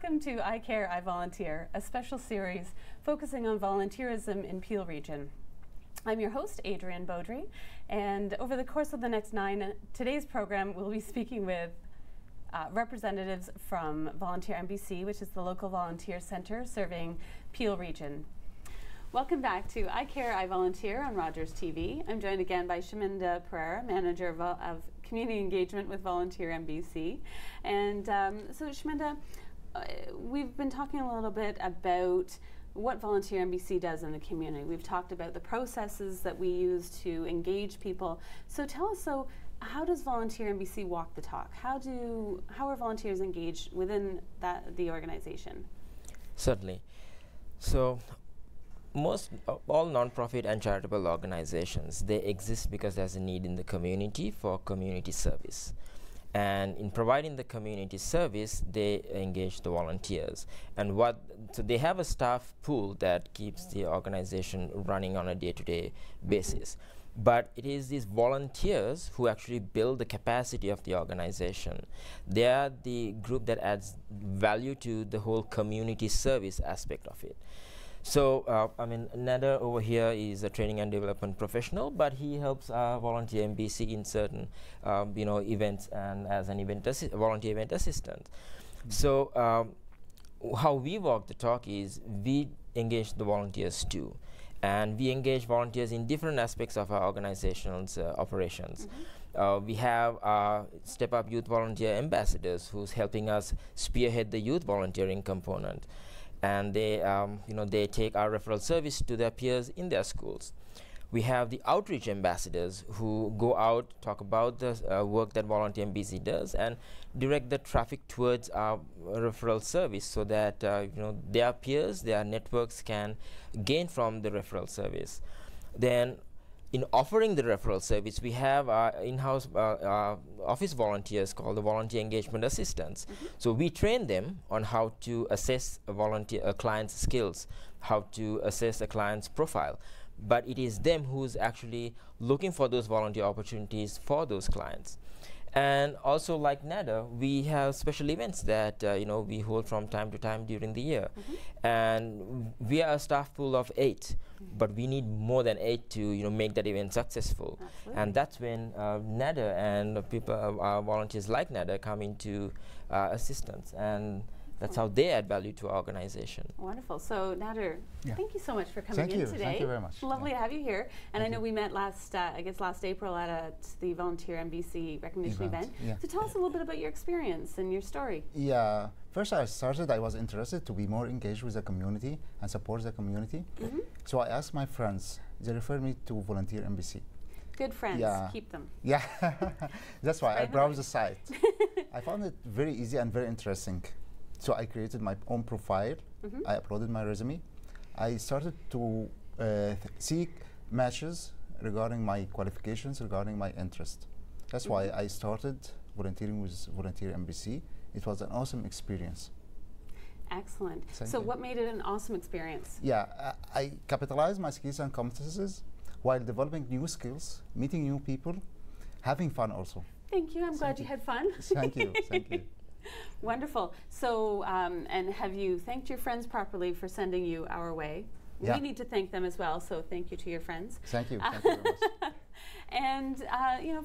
Welcome to I Care, I Volunteer, a special series focusing on volunteerism in Peel Region. I'm your host, Adrienne Beaudry, and over the course of the next today's program, we'll be speaking with representatives from Volunteer MBC, which is the local volunteer center serving Peel Region. Welcome back to I Care, I Volunteer on Rogers TV. I'm joined again by Shaminda Pereira, Manager of Community Engagement with Volunteer MBC. And so Shaminda, we've been talking a little bit about what Volunteer MBC does in the community. We've talked about the processes that we use to engage people. So tell us, how does Volunteer MBC walk the talk? How are volunteers engaged within the organization? Certainly. So all nonprofit and charitable organizations, they exist because there's a need in the community for community service. And in providing the community service, they engage the volunteers. And so they have a staff pool that keeps the organization running on a day-to-day basis. But it is these volunteers who actually build the capacity of the organization. They are the group that adds value to the whole community service aspect of it. So, Nader over here is a training and development professional, but he helps Volunteer MBC in certain, events and as an volunteer event assistant. So, how we walk the talk is we engage the volunteers too, and we engage volunteers in different aspects of our organization's operations. We have Step Up Youth Volunteer Ambassadors who's helping us spearhead the youth volunteering component. And they, they take our referral service to their peers in their schools. We have the outreach ambassadors who go out, talk about the work that Volunteer MBC does, and direct the traffic towards our referral service so that their peers, their networks can gain from the referral service. Then, in offering the referral service, we have our in-house office volunteers called the volunteer engagement assistants. So we train them on how to assess a client's skills, how to assess a client's profile. But it is them who's actually looking for those volunteer opportunities for those clients. And also, like Nader, we have special events that we hold from time to time during the year. And we are a staff pool of 8, but we need more than 8 to make that event successful. Absolutely. And that's when Nader and volunteers like Nader come into assistance, and that's how they add value to our organization. Wonderful. So, Nader, thank you so much for coming in today. Thank you very much. Lovely to have you here. And I know we met last April at the Volunteer MBC recognition event. So tell us a little bit about your experience and your story. Yeah. First I was interested to be more engaged with the community and support the community. So I asked my friends. They referred me to Volunteer MBC. Good friends. Keep them. Yeah. That's why I browsed the site. I found it very easy and very interesting. So I created my own profile. I uploaded my resume. I started to seek matches regarding my qualifications, regarding my interest. That's why I started volunteering with Volunteer MBC. It was an awesome experience. Excellent. So what made it an awesome experience? Yeah, I capitalized my skills and competences while developing new skills, meeting new people, having fun also. Thank you. I'm glad you had fun. Thank you. Thank you. Wonderful. So, and have you thanked your friends properly for sending you our way? Yeah. We need to thank them as well, so thank you to your friends. Thank you. Thank you very much. And,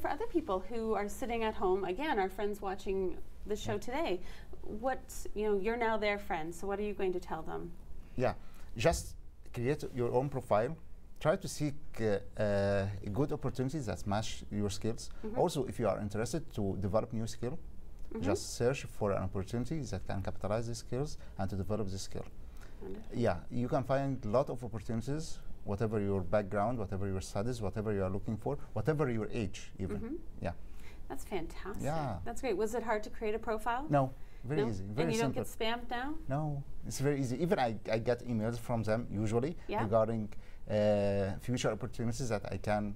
for other people who are sitting at home, again, our friends watching the show today, you're now their friends, so what are you going to tell them? Yeah, just create your own profile. Try to seek good opportunities that match your skills. Also, if you are interested to develop new skill, just search for an opportunity that can capitalize these skills and to develop this skill. Wonderful. Yeah, you can find a lot of opportunities, whatever your background, whatever your studies, whatever you are looking for, whatever your age even. Yeah. That's fantastic. Yeah. That's great. Was it hard to create a profile? No, very easy. Very and you simple. Don't get spammed now? No, it's very easy. Even I get emails from them usually regarding future opportunities that I can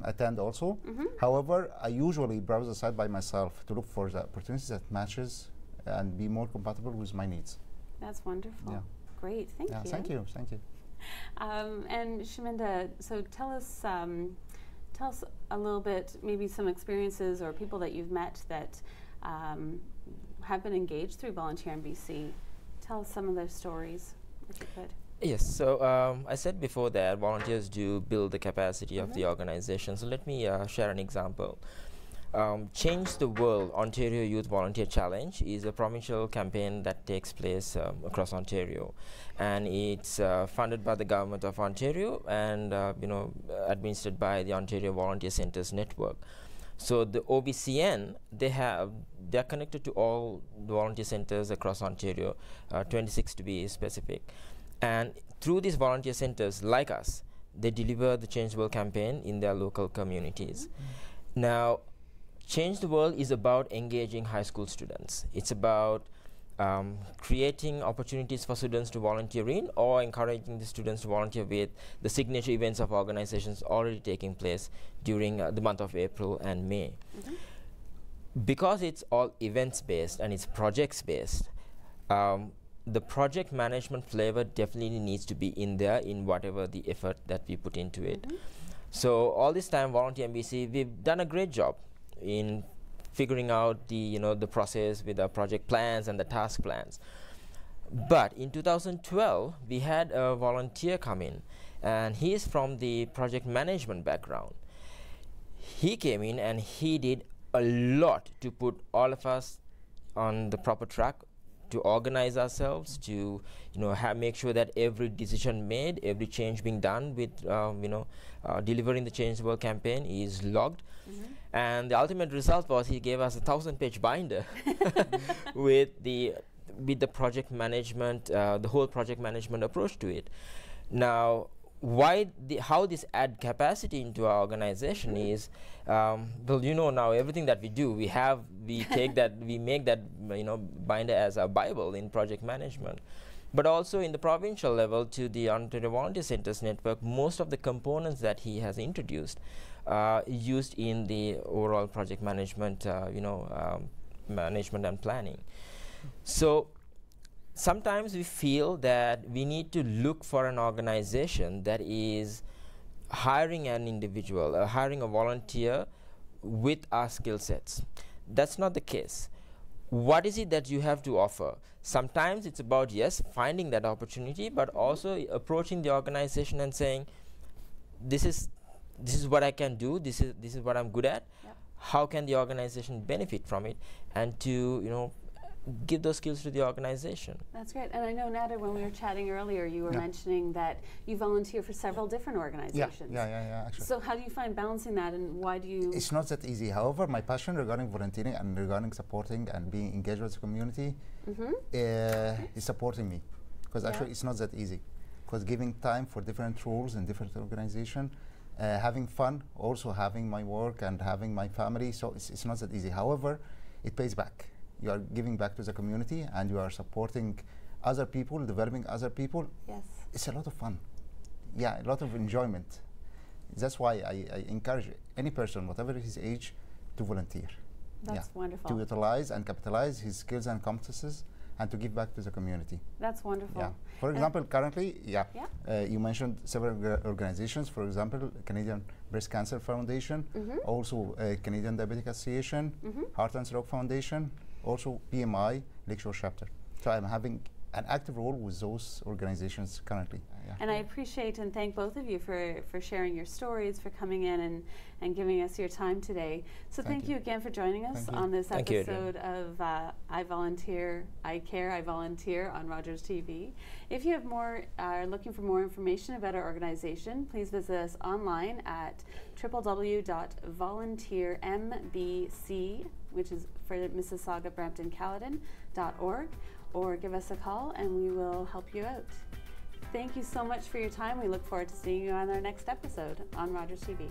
attend also. However, I usually browse the site by myself to look for the opportunities that matches and be more compatible with my needs. That's wonderful. Yeah. Great, thank you. Thank you, thank you. And Shaminda, so tell us a little bit, maybe some experiences or people that you've met that have been engaged through Volunteer MBC. Tell us some of their stories, if you could. Yes, so I said before that volunteers do build the capacity of the organization. So let me share an example. Change the World Ontario Youth Volunteer Challenge is a provincial campaign that takes place across Ontario, and it's funded by the Government of Ontario and administered by the Ontario Volunteer Centres Network. So the OVCN, they're connected to all the volunteer centres across Ontario, 26 to be specific. And through these volunteer centres, like us, they deliver the Change the World campaign in their local communities. Now, Change the World is about engaging high school students. It's about creating opportunities for students to volunteer in, or encouraging the students to volunteer with the signature events of organizations already taking place during the month of April and May. Because it's all events based and it's projects based, the project management flavor definitely needs to be in there in whatever the effort that we put into it. So all this time, Volunteer MBC, we've done a great job in figuring out the the process with our project plans and the task plans. But in 2012, we had a volunteer come in, and he is from the project management background. He came in and he did a lot to put all of us on the proper track, to organize ourselves, to make sure that every decision made, every change being done with delivering the Change the World campaign is logged. And the ultimate result was he gave us a 1,000-page binder with the project management, the whole project management approach to it. Now, how this add capacity into our organization is, well, now everything that we do, we take that, we make that binder as our Bible in project management. But also in the provincial level, to the Ontario Volunteer Centres Network, most of the components that he has introduced used in the overall project management, management and planning. So sometimes we feel that we need to look for an organization that is hiring an individual, hiring a volunteer with our skill sets. That's not the case. What is it that you have to offer? Sometimes it's about, yes, finding that opportunity, but also approaching the organization and saying, this is what I can do, this is what I'm good at. How can the organization benefit from it, and to give those skills to the organization. That's great. And I know, Nader, when we were chatting earlier, you were mentioning that you volunteer for several different organizations. Yeah, actually. So how do you find balancing that, and why do you... It's not that easy. However, my passion regarding volunteering and regarding supporting and being engaged with the community is supporting me. Because actually it's not that easy. Because giving time for different roles in different organizations, having fun, also having my work and having my family, so it's not that easy. However, it pays back. You are giving back to the community and you are supporting other people, developing other people. Yes. It's a lot of fun. Yeah, a lot of enjoyment. That's why I encourage any person, whatever his age, to volunteer. That's wonderful. To utilize and capitalize his skills and competences and to give back to the community. That's wonderful. Yeah. For example, currently, you mentioned several organizations, for example, Canadian Breast Cancer Foundation, also Canadian Diabetic Association, Heart and Stroke Foundation, also PMI Lakeshore Chapter. So I'm having an active role with those organizations currently. And I appreciate and thank both of you for sharing your stories, for coming in and giving us your time today. So thank you again for joining us on this episode of I Volunteer, I Care, I Volunteer on Rogers TV. If you are looking for more information about our organization, please visit us online at www.volunteermbc, which is for Mississauga, Brampton, Caledon.org, or give us a call and we will help you out. Thank you so much for your time. We look forward to seeing you on our next episode on Rogers TV.